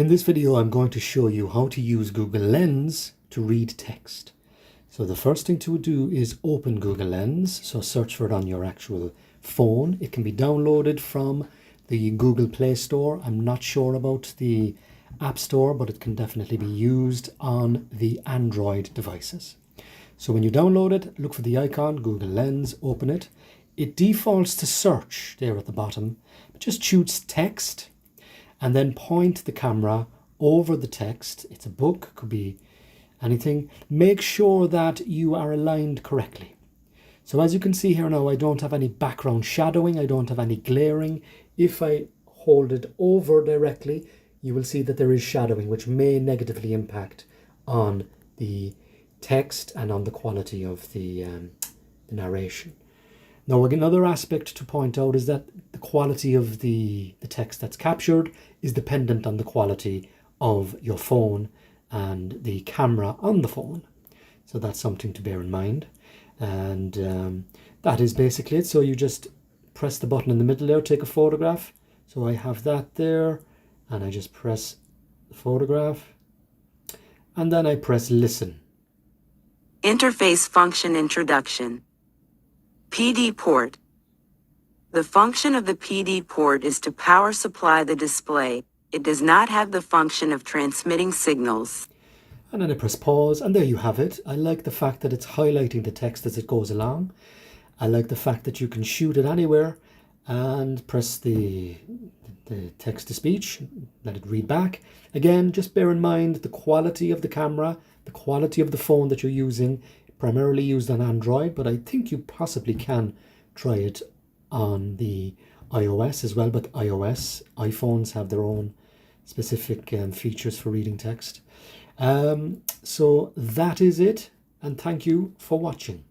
In this video, I'm going to show you how to use Google Lens to read text. So the first thing to do is open Google Lens. So search for it on your actual phone. It can be downloaded from the Google Play Store. I'm not sure about the App Store, but it can definitely be used on the Android devices. So when you download it, look for the icon, Google Lens, open it. It defaults to search there at the bottom. Just choose text and then point the camera over the text. It's a book, could be anything. Make sure that you are aligned correctly. So as you can see here now, I don't have any background shadowing. I don't have any glaring. If I hold it over directly, you will see that there is shadowing, which may negatively impact on the text and on the quality of the narration. Now, another aspect to point out is that the quality of the text that's captured is dependent on the quality of your phone and the camera on the phone. So that's something to bear in mind. And that is basically it. So you just press the button in the middle there, take a photograph. So I have that there, and I just press the photograph. And then I press listen. Interface function introduction. PD port. The function of the PD port is to power supply the display. It does not have the function of transmitting signals. And then I press pause, and there you have it. I like the fact that it's highlighting the text as it goes along. I like the fact that you can shoot it anywhere and press the text to speech, let it read back. Again, just bear in mind the quality of the camera, the quality of the phone that you're using, primarily used on Android, but I think you possibly can try it on the iOS as well. But iPhones have their own specific features for reading text. So that is it, and thank you for watching.